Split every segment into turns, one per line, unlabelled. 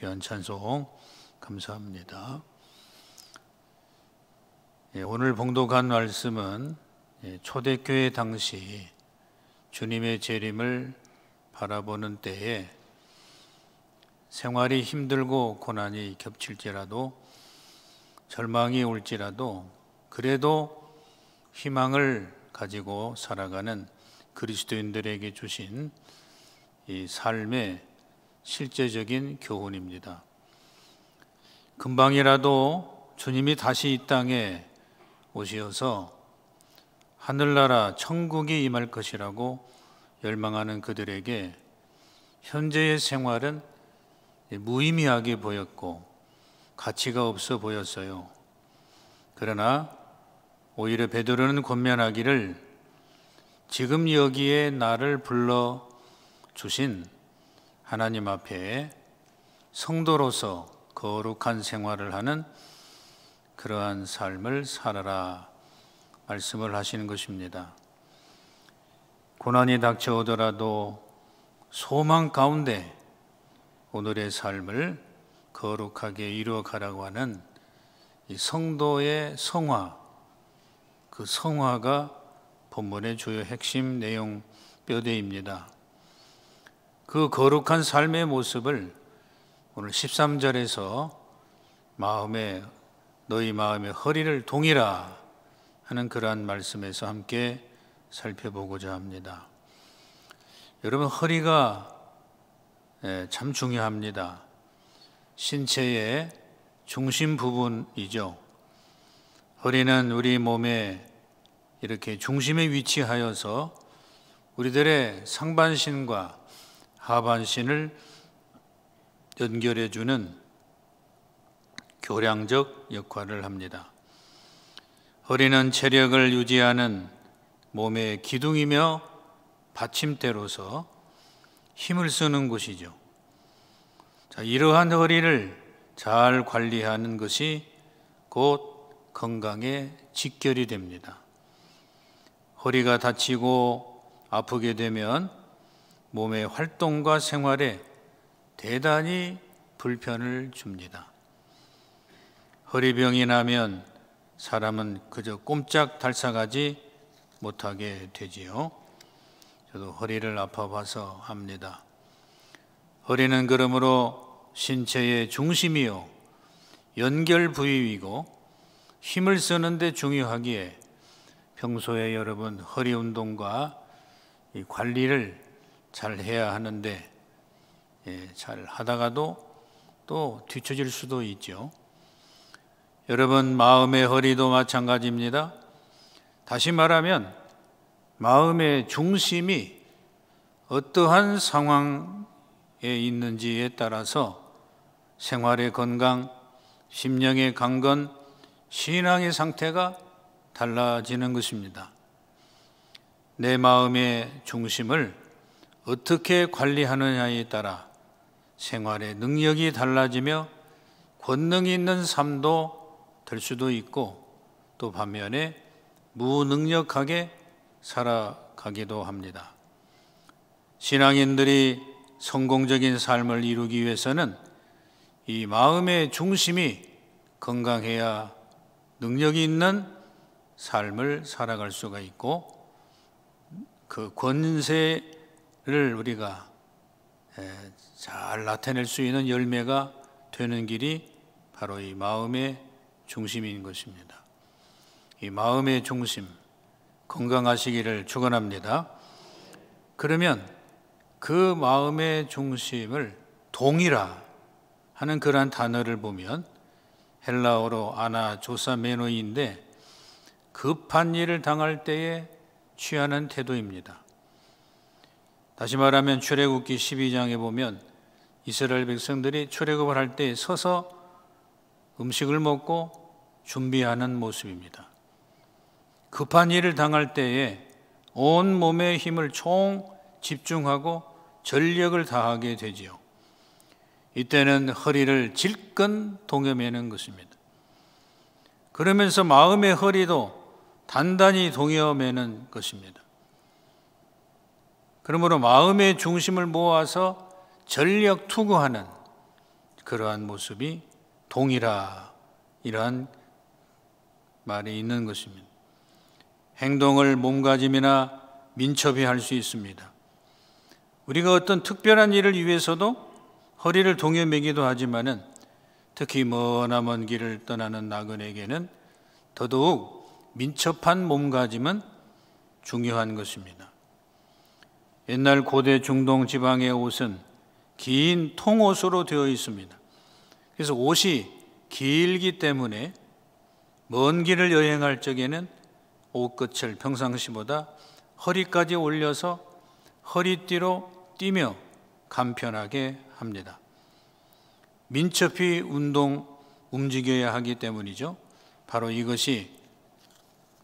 귀한 찬송 감사합니다. 오늘 봉독한 말씀은 초대교회 당시 주님의 재림을 바라보는 때에 생활이 힘들고 고난이 겹칠지라도 절망이 올지라도 그래도 희망을 가지고 살아가는 그리스도인들에게 주신 이 삶의 실제적인 교훈입니다. 금방이라도 주님이 다시 이 땅에 오시어서 하늘나라 천국이 임할 것이라고 열망하는 그들에게 현재의 생활은 무의미하게 보였고 가치가 없어 보였어요. 그러나 오히려 베드로는 권면하기를 지금 여기에 나를 불러 주신 하나님 앞에 성도로서 거룩한 생활을 하는 그러한 삶을 살아라 말씀을 하시는 것입니다. 고난이 닥쳐오더라도 소망 가운데 오늘의 삶을 거룩하게 이루어가라고 하는 이 성도의 성화, 그 성화가 본문의 주요 핵심 내용 뼈대입니다. 그 거룩한 삶의 모습을 오늘 13절에서 너희 마음의 허리를 동이라 하는 그러한 말씀에서 함께 살펴보고자 합니다. 여러분, 허리가 참 중요합니다. 신체의 중심 부분이죠. 허리는 우리 몸에 이렇게 중심에 위치하여서 우리들의 상반신과 하반신을 연결해주는 교량적 역할을 합니다. 허리는 체력을 유지하는 몸의 기둥이며 받침대로서 힘을 쓰는 곳이죠. 이러한 허리를 잘 관리하는 것이 곧 건강의 직결이 됩니다. 허리가 다치고 아프게 되면 몸의 활동과 생활에 대단히 불편을 줍니다. 허리병이 나면 사람은 그저 꼼짝 달싹하지 못하게 되지요. 저도 허리를 아파봐서 압니다. 허리는 그러므로 신체의 중심이요 연결 부위이고 힘을 쓰는 데 중요하기에 평소에 여러분 허리 운동과 이 관리를 잘 해야 하는데 잘 하다가도 또 뒤처질 수도 있죠. 여러분, 마음의 허리도 마찬가지입니다. 다시 말하면 마음의 중심이 어떠한 상황에 있는지에 따라서 생활의 건강, 심령의 강건, 신앙의 상태가 달라지는 것입니다. 내 마음의 중심을 어떻게 관리하느냐에 따라 생활의 능력이 달라지며 권능이 있는 삶도 될 수도 있고 또 반면에 무능력하게 살아가기도 합니다. 신앙인들이 성공적인 삶을 이루기 위해서는 이 마음의 중심이 건강해야 능력이 있는 삶을 살아갈 수가 있고 그 권세를 우리가 잘 나타낼 수 있는 열매가 되는 길이 바로 이 마음의 중심인 것입니다. 이 마음의 중심 건강하시기를 축원합니다. 그러면 그 마음의 중심을 동이라 하는 그러한 단어를 보면 헬라어로 아나조사메노이인데 급한 일을 당할 때에 취하는 태도입니다. 다시 말하면 출애굽기 12장에 보면 이스라엘 백성들이 출애굽을 할 때 서서 음식을 먹고 준비하는 모습입니다. 급한 일을 당할 때에 온 몸의 힘을 총 집중하고 전력을 다하게 되지요. 이때는 허리를 질끈 동여매는 것입니다. 그러면서 마음의 허리도 단단히 동여매는 것입니다. 그러므로 마음의 중심을 모아서 전력 투구하는 그러한 모습이 동이라, 이러한 말이 있는 것입니다. 행동을 몸가짐이나 민첩히 할 수 있습니다. 우리가 어떤 특별한 일을 위해서도 허리를 동여 매기도 하지만은 특히 머나먼 길을 떠나는 나그네에게는 더더욱 민첩한 몸가짐은 중요한 것입니다. 옛날 고대 중동 지방의 옷은 긴 통옷으로 되어 있습니다. 그래서 옷이 길기 때문에 먼 길을 여행할 적에는 옷끝을 평상시보다 허리까지 올려서 허리띠로 뛰며 간편하게 합니다. 민첩히 움직여야 하기 때문이죠. 바로 이것이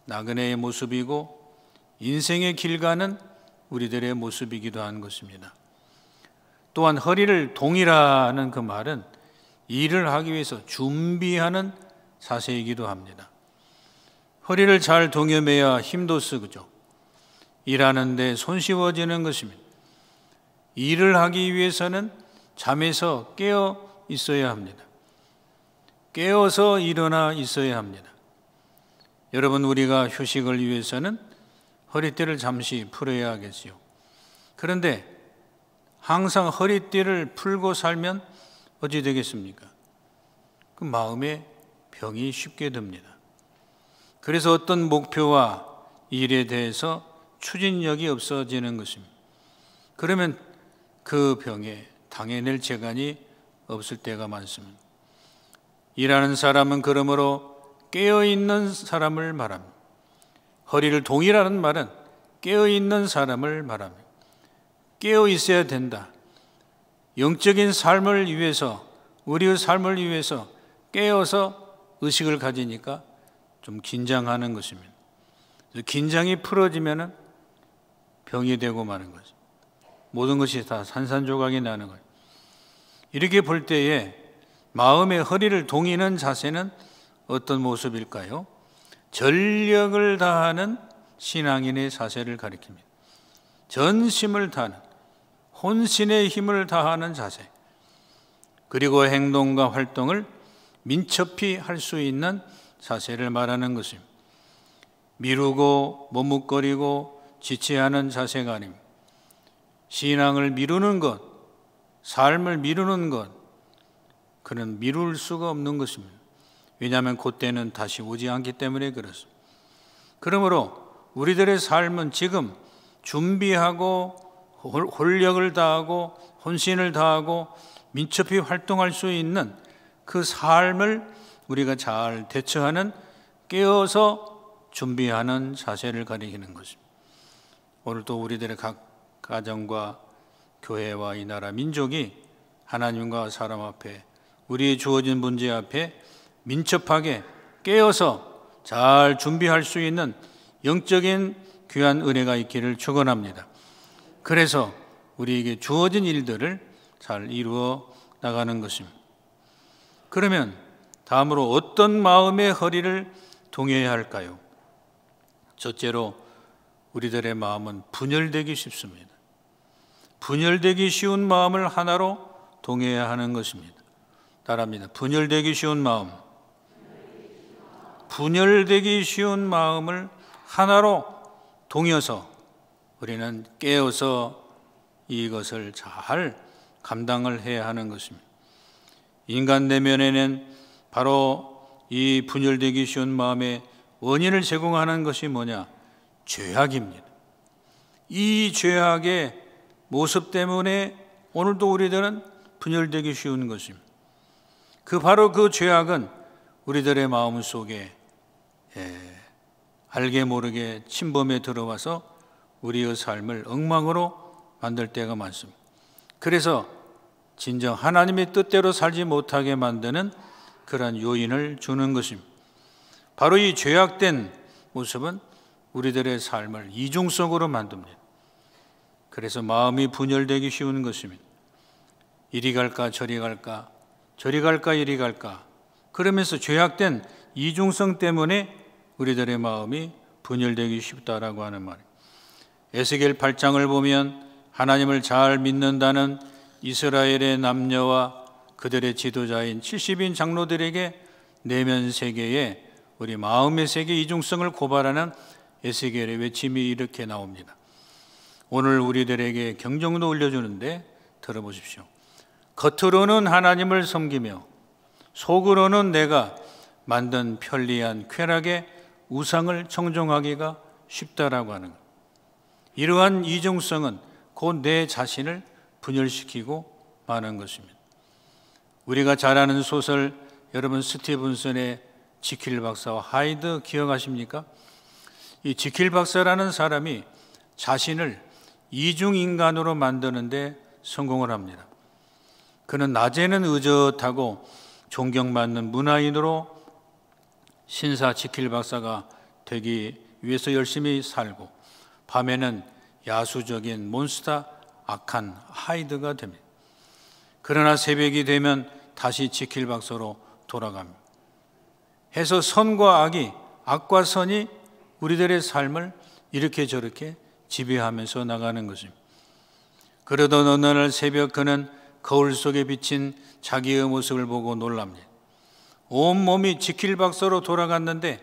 나그네의 모습이고 인생의 길 가는 우리들의 모습이기도 한 것입니다. 또한 허리를 동이라는 그 말은 일을 하기 위해서 준비하는 자세이기도 합니다. 허리를 잘 동여매야 힘도 쓰죠. 일하는데 손쉬워지는 것입니다. 일을 하기 위해서는 잠에서 깨어 있어야 합니다. 깨어서 일어나 있어야 합니다. 여러분, 우리가 휴식을 위해서는 허리띠를 잠시 풀어야 하겠지요. 그런데 항상 허리띠를 풀고 살면 어찌 되겠습니까? 그 마음에 병이 쉽게 듭니다. 그래서 어떤 목표와 일에 대해서 추진력이 없어지는 것입니다. 그러면 그 병에 당해낼 재간이 없을 때가 많습니다. 일하는 사람은 그러므로 깨어있는 사람을 말합니다. 허리를 동이라는 말은 깨어있는 사람을 말합니다. 깨어있어야 된다. 영적인 삶을 위해서, 우리의 삶을 위해서 깨어서 의식을 가지니까 좀 긴장하는 것입니다. 긴장이 풀어지면 병이 되고 마는 거죠. 모든 것이 다 산산조각이 나는 거예요. 이렇게 볼 때에 마음의 허리를 동이는 자세는 어떤 모습일까요? 전력을 다하는 신앙인의 자세를 가리킵니다. 전심을 다하는, 혼신의 힘을 다하는 자세, 그리고 행동과 활동을 민첩히 할 수 있는 자세를 말하는 것입니다. 미루고 머뭇거리고 지체하는 자세가 아닙니다. 신앙을 미루는 것, 삶을 미루는 것, 그는 미룰 수가 없는 것입니다. 왜냐하면 그때는 다시 오지 않기 때문에 그렇습니다. 그러므로 우리들의 삶은 지금 준비하고 혼력을 다하고 혼신을 다하고 민첩히 활동할 수 있는 그 삶을 우리가 잘 대처하는, 깨어서 준비하는 자세를 가리키는 것입니다. 오늘도 우리들의 각 가정과 교회와 이 나라 민족이 하나님과 사람 앞에, 우리의 주어진 문제 앞에 민첩하게 깨어서 잘 준비할 수 있는 영적인 귀한 은혜가 있기를 축원합니다. 그래서 우리에게 주어진 일들을 잘 이루어 나가는 것입니다. 그러면 다음으로 어떤 마음의 허리를 동여야 할까요? 첫째로 우리들의 마음은 분열되기 쉽습니다. 분열되기 쉬운 마음을 하나로 동여야 하는 것입니다. 따라합니다. 분열되기 쉬운 마음. 분열되기 쉬운 마음을 하나로 동여서 우리는 깨어서 이것을 잘 감당을 해야 하는 것입니다. 인간 내면에는 바로 이 분열되기 쉬운 마음의 원인을 제공하는 것이 뭐냐? 죄악입니다. 이 죄악의 모습 때문에 오늘도 우리들은 분열되기 쉬운 것입니다. 바로 그 죄악은 우리들의 마음 속에 알게 모르게 침범에 들어와서 우리의 삶을 엉망으로 만들 때가 많습니다. 그래서 진정 하나님의 뜻대로 살지 못하게 만드는 그러한 요인을 주는 것입니다. 바로 이 죄악된 모습은 우리들의 삶을 이중성으로 만듭니다. 그래서 마음이 분열되기 쉬운 것입니다. 이리 갈까 저리 갈까, 저리 갈까 이리 갈까, 그러면서 죄악된 이중성 때문에 우리들의 마음이 분열되기 쉽다라고 하는 말이에요. 에스겔 8장을 보면 하나님을 잘 믿는다는 이스라엘의 남녀와 그들의 지도자인 70인 장로들에게 내면 세계에 우리 마음의 세계 이중성을 고발하는 에스겔의 외침이 이렇게 나옵니다. 오늘 우리들에게 경종도 울려주는데 들어보십시오. 겉으로는 하나님을 섬기며 속으로는 내가 만든 편리한 쾌락의 우상을 청종하기가 쉽다라고 하는 것. 이러한 이중성은 곧 내 자신을 분열시키고 마는 것입니다. 우리가 잘 아는 소설, 여러분 스티븐슨의 지킬 박사와 하이드 기억하십니까? 이 지킬 박사라는 사람이 자신을 이중인간으로 만드는데 성공을 합니다. 그는 낮에는 의젓하고 존경받는 문화인으로 신사 지킬 박사가 되기 위해서 열심히 살고, 밤에는 야수적인 몬스터 악한 하이드가 됩니다. 그러나 새벽이 되면 다시 지킬 박사로 돌아갑니다. 해서 선과 악이, 악과 선이 우리들의 삶을 이렇게 저렇게 지배하면서 나가는 것입니다. 그러던 어느 날 새벽 그는 거울 속에 비친 자기의 모습을 보고 놀랍니다. 온몸이 지킬 박사로 돌아갔는데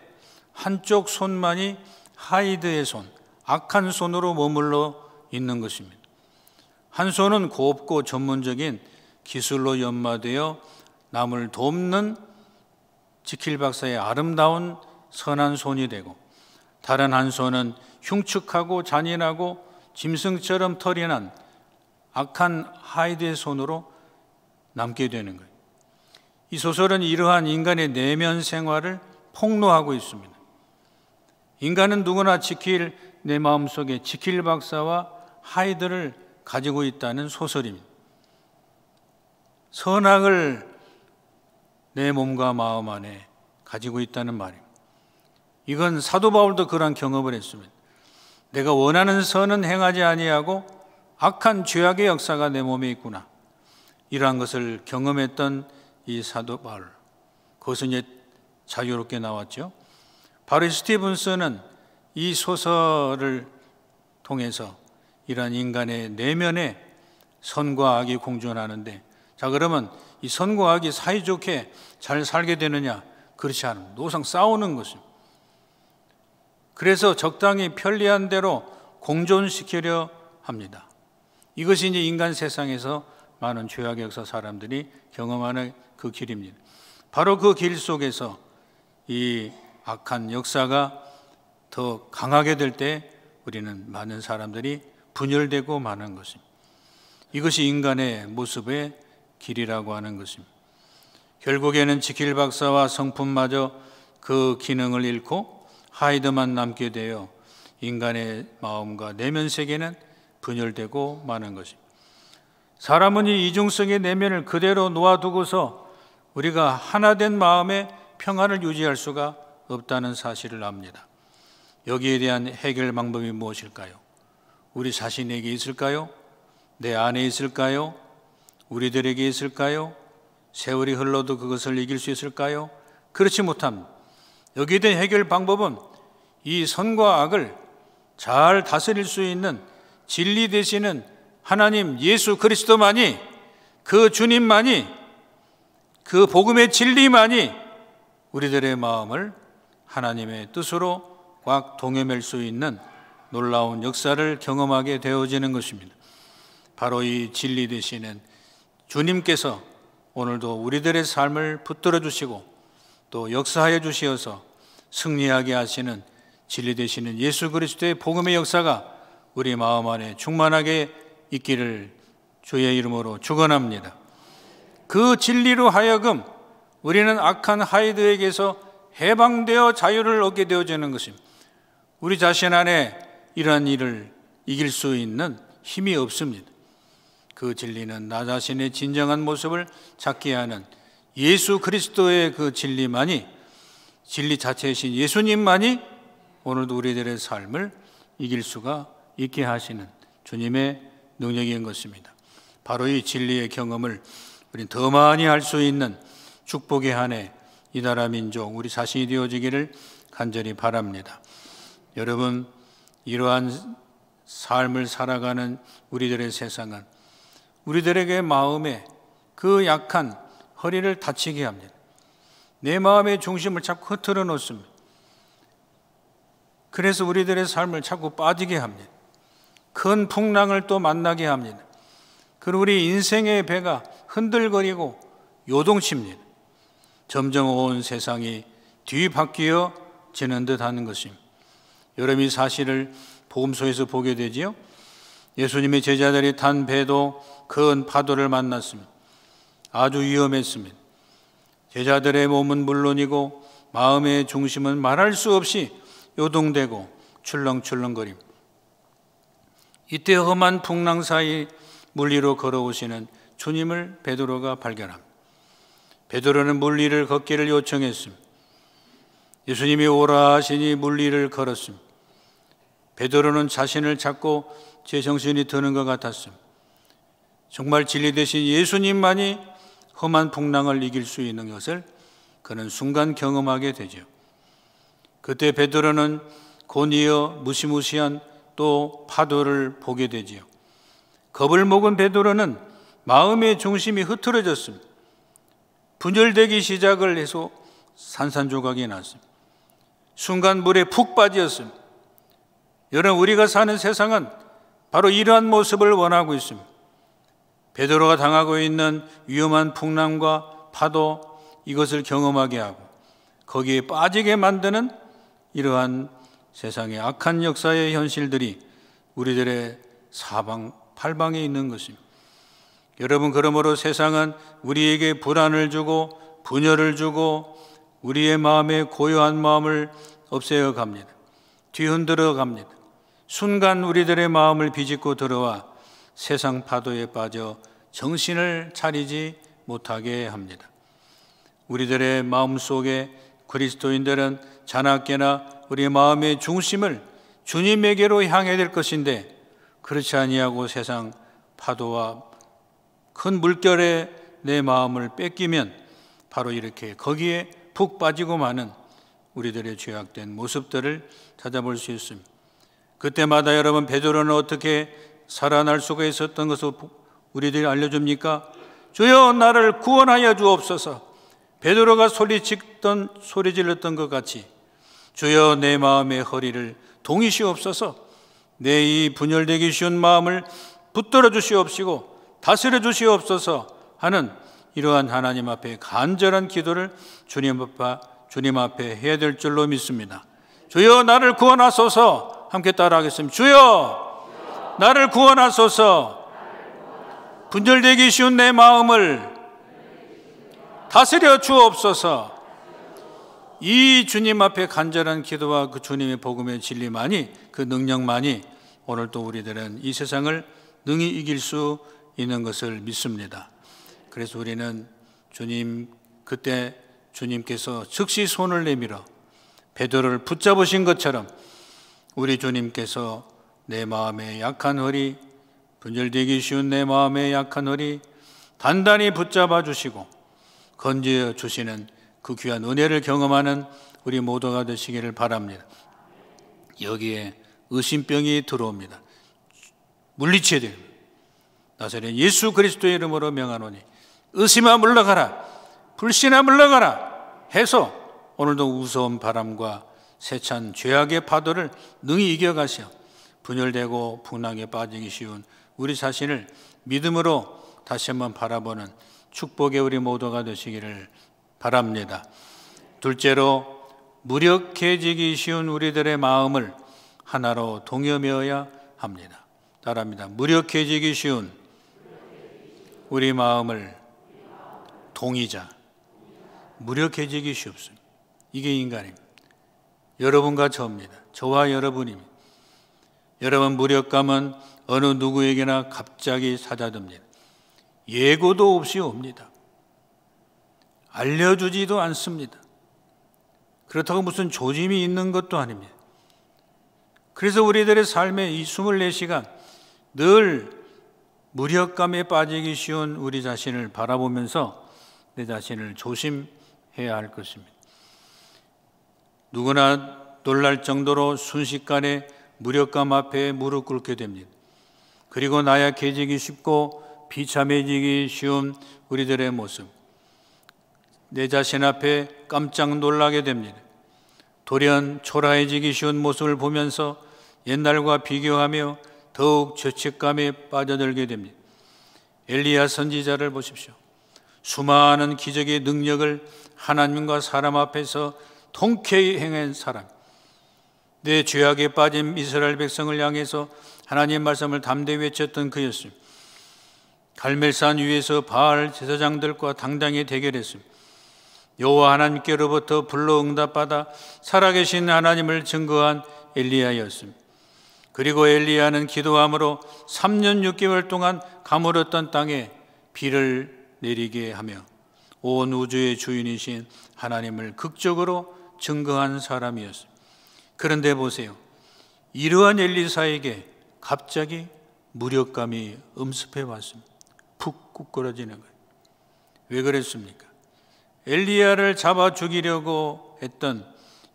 한쪽 손만이 하이드의 손, 악한 손으로 머물러 있는 것입니다. 한 손은 곱고 전문적인 기술로 연마되어 남을 돕는 지킬 박사의 아름다운 선한 손이 되고, 다른 한 손은 흉측하고 잔인하고 짐승처럼 털이 난 악한 하이드의 손으로 남게 되는 거예요. 이 소설은 이러한 인간의 내면 생활을 폭로하고 있습니다. 인간은 누구나 지킬, 내 마음속에 지킬 박사와 하이드를 가지고 있다는 소설입니다. 선악을 내 몸과 마음 안에 가지고 있다는 말입니다. 이건 사도 바울도 그러한 경험을 했습니다. 내가 원하는 선은 행하지 아니하고 악한 죄악의 역사가 내 몸에 있구나. 이러한 것을 경험했던 이 사도 바울, 그것은 이제 자유롭게 나왔죠. 바로 스티븐슨은 이 소설을 통해서 이러한 인간의 내면에 선과 악이 공존하는데, 자 그러면 이 선과 악이 사이좋게 잘 살게 되느냐? 그렇지 않습니다. 노상 싸우는 것입니다. 그래서 적당히 편리한 대로 공존시키려 합니다. 이것이 이제 인간 세상에서 많은 죄악의 역사 사람들이 경험하는 그 길입니다. 바로 그 길 속에서 이 악한 역사가 더 강하게 될 때 우리는 많은 사람들이 분열되고 마는 것입니다. 이것이 인간의 모습의 길이라고 하는 것입니다. 결국에는 지킬 박사와 성품마저 그 기능을 잃고 하이드만 남게 되어 인간의 마음과 내면 세계는 분열되고 마는 것입니다. 사람은 이 이중성의 내면을 그대로 놓아두고서 우리가 하나된 마음의 평안을 유지할 수가 없다는 사실을 압니다. 여기에 대한 해결 방법이 무엇일까요? 우리 자신에게 있을까요? 내 안에 있을까요? 우리들에게 있을까요? 세월이 흘러도 그것을 이길 수 있을까요? 그렇지 못합니다. 여기에 대한 해결 방법은 이 선과 악을 잘 다스릴 수 있는 진리 되시는 하나님 예수 그리스도만이, 그 주님만이, 그 복음의 진리만이 우리들의 마음을 하나님의 뜻으로 꽉 동여맬 수 있는 놀라운 역사를 경험하게 되어지는 것입니다. 바로 이 진리 되시는 주님께서 오늘도 우리들의 삶을 붙들어 주시고 또 역사하여 주시어서 승리하게 하시는 진리 되시는 예수 그리스도의 복음의 역사가 우리 마음 안에 충만하게 있기를 주의 이름으로 축원합니다. 그 진리로 하여금 우리는 악한 하이드에게서 해방되어 자유를 얻게 되어지는 것입니다. 우리 자신 안에 이러한 일을 이길 수 있는 힘이 없습니다. 그 진리는 나 자신의 진정한 모습을 찾게 하는 예수 그리스도의 그 진리만이, 진리 자체이신 예수님만이 오늘도 우리들의 삶을 이길 수가 있게 하시는 주님의 능력인 것입니다. 바로 이 진리의 경험을 우리는 더 많이 할 수 있는 축복의 한 해, 이 나라 민족 우리 자신이 되어지기를 간절히 바랍니다. 여러분, 이러한 삶을 살아가는 우리들의 세상은 우리들에게 마음에 그 약한 허리를 다치게 합니다. 내 마음의 중심을 자꾸 흐트러 놓습니다. 그래서 우리들의 삶을 자꾸 빠지게 합니다. 큰 풍랑을 또 만나게 합니다. 그리고 우리 인생의 배가 흔들거리고 요동칩니다. 점점 온 세상이 뒤바뀌어지는 듯 하는 것입니다. 여러분, 이 사실을 복음서에서 보게 되지요. 예수님의 제자들이 탄 배도 큰 파도를 만났습니다. 아주 위험했습니다. 제자들의 몸은 물론이고 마음의 중심은 말할 수 없이 요동되고 출렁출렁거립니다. 이때 험한 풍랑 사이 물 위로 걸어오시는 주님을 베드로가 발견합니다. 베드로는 물 위를 걷기를 요청했습니다. 예수님이 오라 하시니 물 위를 걸었습니다. 베드로는 자신을 찾고 제정신이 드는 것 같았습니다. 정말 진리 되신 예수님만이 험한 풍랑을 이길 수 있는 것을 그는 순간 경험하게 되죠. 그때 베드로는 곧이어 무시무시한 또 파도를 보게 되지요. 겁을 먹은 베드로는 마음의 중심이 흐트러졌습니다. 분열되기 시작을 해서 산산조각이 났습니다. 순간 물에 푹 빠졌습니다. 여러분, 우리가 사는 세상은 바로 이러한 모습을 원하고 있습니다. 베드로가 당하고 있는 위험한 풍랑과 파도, 이것을 경험하게 하고 거기에 빠지게 만드는 이러한 세상의 악한 역사의 현실들이 우리들의 사방팔방에 있는 것입니다. 여러분, 그러므로 세상은 우리에게 불안을 주고 분열을 주고 우리의 마음에 고요한 마음을 없애어 갑니다. 뒤흔들어 갑니다. 순간 우리들의 마음을 비집고 들어와 세상 파도에 빠져 정신을 차리지 못하게 합니다. 우리들의 마음속에 그리스도인들은 자나깨나 우리의 마음의 중심을 주님에게로 향해야 될 것인데 그렇지 아니하고 세상 파도와 큰 물결에 내 마음을 뺏기면 바로 이렇게 거기에 푹 빠지고 마는 우리들의 죄악된 모습들을 찾아볼 수 있습니다. 그때마다 여러분, 베드로는 어떻게 살아날 수가 있었던 것을 우리들이 알려줍니까? 주여 나를 구원하여 주옵소서. 베드로가 소리 질렀던 것 같이 주여 내 마음의 허리를 동이시옵소서. 내 이 분열되기 쉬운 마음을 붙들어 주시옵시고 다스려 주시옵소서 하는 이러한 하나님 앞에 간절한 기도를 주님 앞에 해야 될 줄로 믿습니다. 주여 나를 구원하소서. 함께 따라하겠습니다. 주여 나를 구원하소서. 분열되기 쉬운 내 마음을 다스려 주옵소서. 이 주님 앞에 간절한 기도와 그 주님의 복음의 진리만이, 그 능력만이 오늘 또 우리들은 이 세상을 능히 이길 수 있는 것을 믿습니다. 그래서 우리는 그때 주님께서 즉시 손을 내밀어 베드로를 붙잡으신 것처럼 우리 주님께서 내 마음의 약한 허리, 분열되기 쉬운 내 마음의 약한 허리 단단히 붙잡아 주시고 건져 주시는 그 귀한 은혜를 경험하는 우리 모두가 되시기를 바랍니다. 여기에 의심병이 들어옵니다. 물리쳐야 됩니다. 나사렛 예수 그리스도의 이름으로 명하노니 의심아 물러가라, 불신아 물러가라 해서 오늘도 무서운 바람과 세찬 죄악의 파도를 능히 이겨가시어 분열되고 풍랑에 빠지기 쉬운 우리 자신을 믿음으로 다시 한번 바라보는 축복의 우리 모두가 되시기를 바랍니다. 둘째로, 무력해지기 쉬운 우리들의 마음을 하나로 동여매어야 합니다. 따라합니다. 무력해지기 쉬운 우리 마음을 동이자. 무력해지기 쉽습니다. 이게 인간입니다. 여러분과 저입니다. 저와 여러분입니다. 여러분, 무력감은 어느 누구에게나 갑자기 찾아듭니다. 예고도 없이 옵니다. 알려주지도 않습니다. 그렇다고 무슨 조짐이 있는 것도 아닙니다. 그래서 우리들의 삶의 이 24시간 늘 무력감에 빠지기 쉬운 우리 자신을 바라보면서 내 자신을 조심해야 할 것입니다. 누구나 놀랄 정도로 순식간에 무력감 앞에 무릎 꿇게 됩니다. 그리고 나약해지기 쉽고 비참해지기 쉬운 우리들의 모습, 내 자신 앞에 깜짝 놀라게 됩니다. 돌연 초라해지기 쉬운 모습을 보면서 옛날과 비교하며 더욱 죄책감에 빠져들게 됩니다. 엘리야 선지자를 보십시오. 수많은 기적의 능력을 하나님과 사람 앞에서 통쾌히 행한 사람, 내 죄악에 빠진 이스라엘 백성을 향해서 하나님의 말씀을 담대히 외쳤던 그였습니다. 갈멜산 위에서 바알 제사장들과 당당히 대결했습니다. 여호와 하나님께로부터 불러 응답받아 살아계신 하나님을 증거한 엘리야였습니다. 그리고 엘리야는 기도함으로 3년 6개월 동안 가물었던 땅에 비를 내리게 하며 온 우주의 주인이신 하나님을 극적으로 증거한 사람이었습니다. 그런데 보세요. 이러한 엘리사에게 갑자기 무력감이 음습해 왔습니다. 푹 꾸꾸러지는 거예요. 왜 그랬습니까? 엘리야를 잡아 죽이려고 했던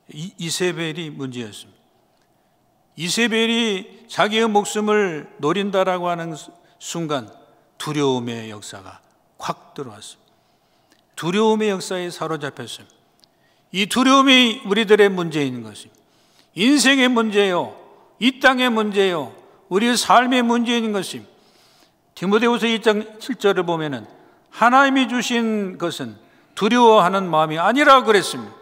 이세벨이 문제였습니다. 이세벨이 자기의 목숨을 노린다라고 하는 순간 두려움의 역사가 확 들어왔습니다. 두려움의 역사에 사로잡혔습니다. 이 두려움이 우리들의 문제인 것입니다. 인생의 문제요, 이 땅의 문제요, 우리의 삶의 문제인 것입니다. 디모데후서 2장 7절을 보면은 하나님이 주신 것은 두려워하는 마음이 아니라고 그랬습니다.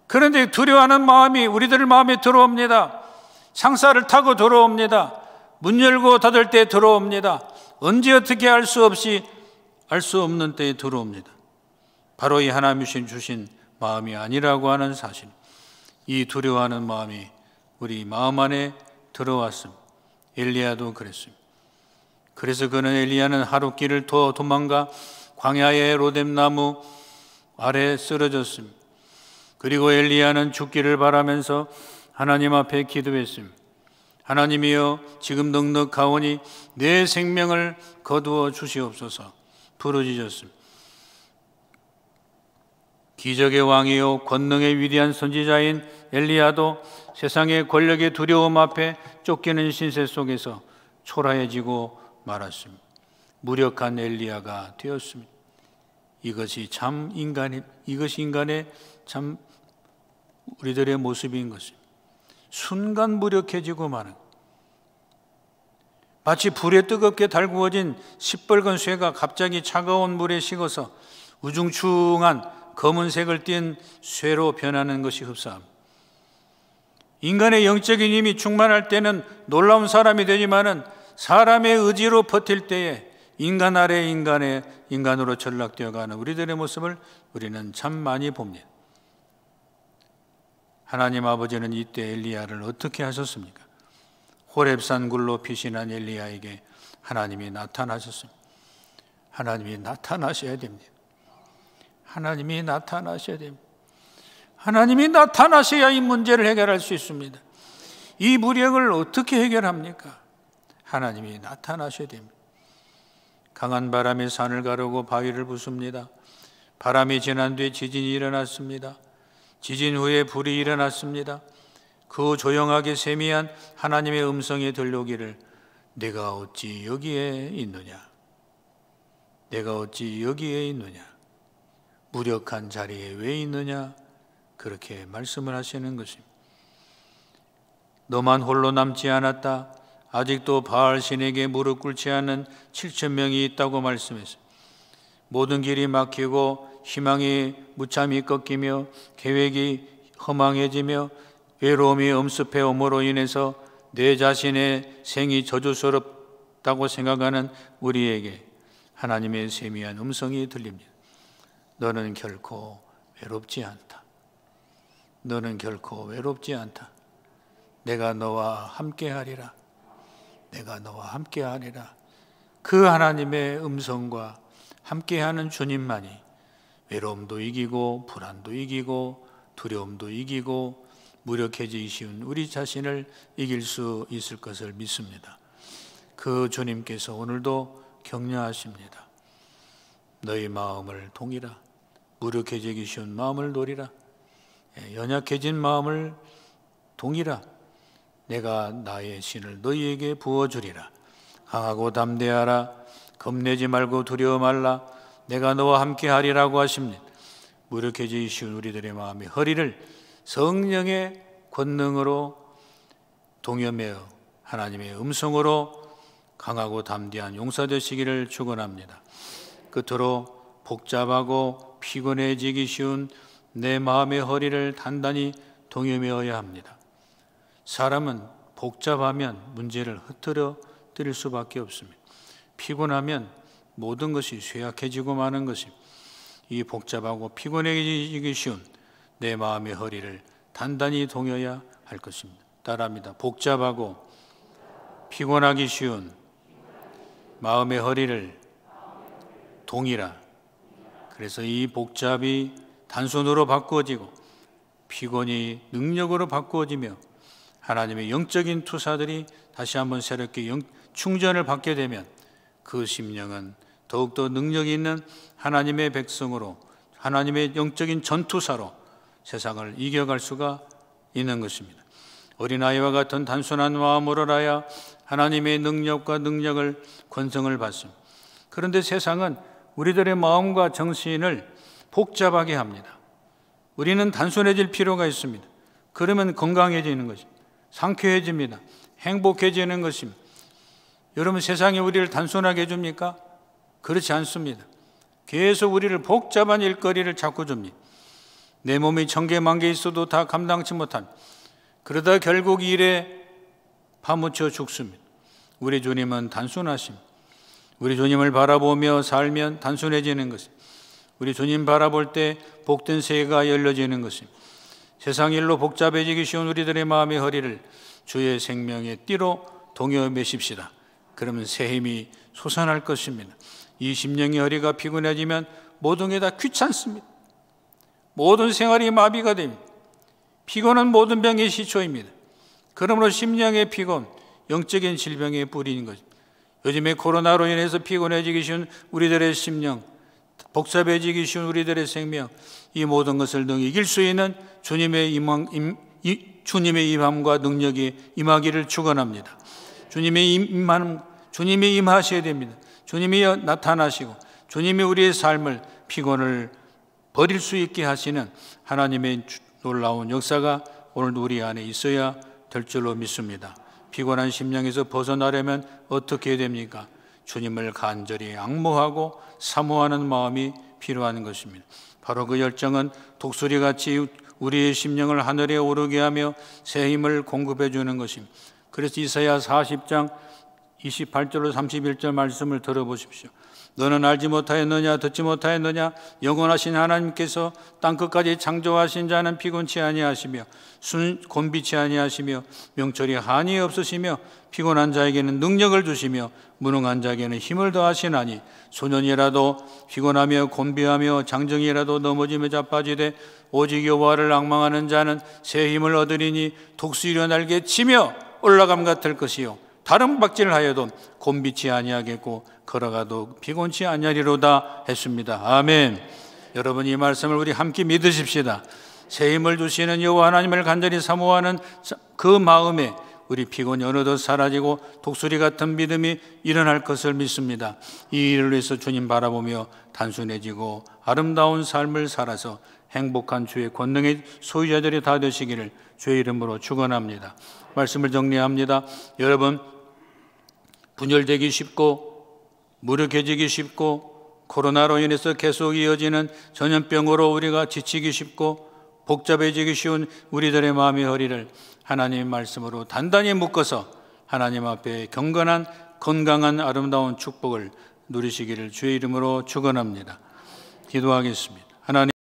그런데 두려워하는 마음이 우리들 마음에 들어옵니다. 창살을 타고 들어옵니다. 문 열고 닫을 때 들어옵니다. 언제 어떻게 알 수 없는 때에 들어옵니다. 바로 이 하나님이 주신 마음이 아니라고 하는 사실, 이 두려워하는 마음이 우리 마음 안에 들어왔습니다. 엘리야도 그랬습니다. 그래서 엘리야는 하루 길을 도망가 광야의 로뎀나무 아래 쓰러졌습니다. 그리고 엘리야는 죽기를 바라면서 하나님 앞에 기도했습니다. 하나님이여, 지금 넉넉하오니 내 생명을 거두어 주시옵소서. 부르짖었습니다. 기적의 왕이요 권능의 위대한 선지자인 엘리야도 세상의 권력의 두려움 앞에 쫓기는 신세 속에서 초라해지고 말았습니다. 무력한 엘리야가 되었습니다. 이것이 인간의 참 우리들의 모습인 것입니다. 순간 무력해지고 마는, 마치 불에 뜨겁게 달구어진 시뻘건 쇠가 갑자기 차가운 물에 식어서 우중충한 검은색을 띤 쇠로 변하는 것이 흡사합니다. 인간의 영적인 힘이 충만할 때는 놀라운 사람이 되지만은 사람의 의지로 버틸 때에 인간 아래 인간으로 전락되어가는 우리들의 모습을 우리는 참 많이 봅니다. 하나님 아버지는 이때 엘리야를 어떻게 하셨습니까? 호렙산 굴로 피신한 엘리야에게 하나님이 나타나셨습니다. 하나님이 나타나셔야 됩니다. 하나님이 나타나셔야 됩니다. 하나님이 나타나셔야 이 문제를 해결할 수 있습니다. 이 무력을 어떻게 해결합니까? 하나님이 나타나셔야 됩니다. 강한 바람이 산을 가르고 바위를 부숩니다. 바람이 지난 뒤에 지진이 일어났습니다. 지진 후에 불이 일어났습니다. 그 조용하게 세미한 하나님의 음성이 들려오기를 내가 어찌 여기에 있느냐? 내가 어찌 여기에 있느냐? 무력한 자리에 왜 있느냐? 그렇게 말씀을 하시는 것입니다. 너만 홀로 남지 않았다. 아직도 바알 신에게 무릎 꿇지 않은 7,000명이 있다고 말씀했습니다. 모든 길이 막히고 희망이 무참히 꺾이며 계획이 허망해지며 외로움이 엄습해 오므로 인해서 내 자신의 생이 저주스럽다고 생각하는 우리에게 하나님의 세미한 음성이 들립니다. 너는 결코 외롭지 않다. 너는 결코 외롭지 않다. 내가 너와 함께하리라. 내가 너와 함께하리라. 그 하나님의 음성과 함께하는 주님만이 외로움도 이기고 불안도 이기고 두려움도 이기고 무력해지기 쉬운 우리 자신을 이길 수 있을 것을 믿습니다. 그 주님께서 오늘도 격려하십니다. 너희 마음을 동이라. 무력해지기 쉬운 마음을 놓으리라. 연약해진 마음을 동이라. 내가 나의 신을 너희에게 부어주리라. 강하고 담대하라. 겁내지 말고 두려워 말라. 내가 너와 함께 하리라고 하십니다. 무력해지기 쉬운 우리들의 마음의 허리를 성령의 권능으로 동여매어 하나님의 음성으로 강하고 담대한 용사 되시기를 축원합니다. 끝으로 복잡하고 피곤해지기 쉬운 내 마음의 허리를 단단히 동여매어야 합니다. 사람은 복잡하면 문제를 흐트러뜨릴 수밖에 없습니다. 피곤하면 모든 것이 쇠약해지고 마는 것입니다. 이 복잡하고 피곤해지기 쉬운 내 마음의 허리를 단단히 동여야 할 것입니다. 따라합니다. 복잡하고 피곤하기 쉬운 마음의 허리를 동이라. 그래서 이 복잡이 단순으로 바꾸어지고 피곤이 능력으로 바꾸어지며 하나님의 영적인 투사들이 다시 한번 새롭게 충전을 받게 되면 그 심령은 더욱더 능력이 있는 하나님의 백성으로, 하나님의 영적인 전투사로 세상을 이겨갈 수가 있는 것입니다. 어린아이와 같은 단순한 마음으로라야 하나님의 능력과 능력을 권성을 받습니다. 그런데 세상은 우리들의 마음과 정신을 복잡하게 합니다. 우리는 단순해질 필요가 있습니다. 그러면 건강해지는 것입니다. 상쾌해집니다. 행복해지는 것입니다. 여러분, 세상이 우리를 단순하게 해줍니까? 그렇지 않습니다. 계속 우리를 복잡한 일거리를 자꾸 줍니다. 내 몸이 1000개, 10,000개 있어도 다 감당치 못합니다. 그러다 결국 일에 파묻혀 죽습니다. 우리 주님은 단순하십니다. 우리 주님을 바라보며 살면 단순해지는 것입니다. 우리 주님 바라볼 때 복된 세계가 열려지는 것입니다. 세상 일로 복잡해지기 쉬운 우리들의 마음의 허리를 주의 생명의 띠로 동여 매십시다. 그러면 새 힘이 솟아날 것입니다. 이 심령의 허리가 피곤해지면 모든 게 다 귀찮습니다. 모든 생활이 마비가 됩니다. 피곤은 모든 병의 시초입니다. 그러므로 심령의 피곤, 영적인 질병의 뿌리인 것입니다. 요즘에 코로나로 인해서 피곤해지기 쉬운 우리들의 심령, 복잡해지기 쉬운 우리들의 생명, 이 모든 것을 능 이길 수 있는 주님의 임함과 능력이 임하기를 축원합니다. 주님이 임하셔야 됩니다. 주님이 나타나시고 주님이 우리의 삶을, 피곤을 버릴 수 있게 하시는 하나님의 놀라운 역사가 오늘도 우리 안에 있어야 될 줄로 믿습니다. 피곤한 심령에서 벗어나려면 어떻게 해야 됩니까? 주님을 간절히 앙모하고 사모하는 마음이 필요한 것입니다. 바로 그 열정은 독수리같이 우리의 심령을 하늘에 오르게 하며 새 힘을 공급해 주는 것입니다. 그래서 이사야 40장 28절로 31절 말씀을 들어보십시오. 너는 알지 못하였느냐, 듣지 못하였느냐? 영원하신 하나님께서 땅끝까지 창조하신 자는 피곤치 아니하시며 곤비치 아니하시며 명철이 한이 없으시며 피곤한 자에게는 능력을 주시며 무능한 자에게는 힘을 더하시나니 소년이라도 피곤하며 곤비하며 장정이라도 넘어지며 자빠지되 오직 여호와를 앙망하는 자는 새 힘을 얻으리니 독수리와 날개 치며 올라감 같을 것이요 다른 박질을 하여도 곤비치 아니하겠고 걸어가도 피곤치 아니하리로다 했습니다. 아멘. 여러분, 이 말씀을 우리 함께 믿으십시다. 새 힘을 주시는 여호와 하나님을 간절히 사모하는 그 마음에 우리 피곤이 어느덧 사라지고 독수리 같은 믿음이 일어날 것을 믿습니다. 이 일을 위해서 주님 바라보며 단순해지고 아름다운 삶을 살아서 행복한 주의 권능의 소유자들이 다 되시기를 주의 이름으로 축원합니다. 말씀을 정리합니다. 여러분, 분열되기 쉽고 무력해지기 쉽고 코로나로 인해서 계속 이어지는 전염병으로 우리가 지치기 쉽고 복잡해지기 쉬운 우리들의 마음의 허리를 하나님의 말씀으로 단단히 묶어서 하나님 앞에 경건한 건강한 아름다운 축복을 누리시기를 주의 이름으로 축원합니다. 기도하겠습니다. 하나님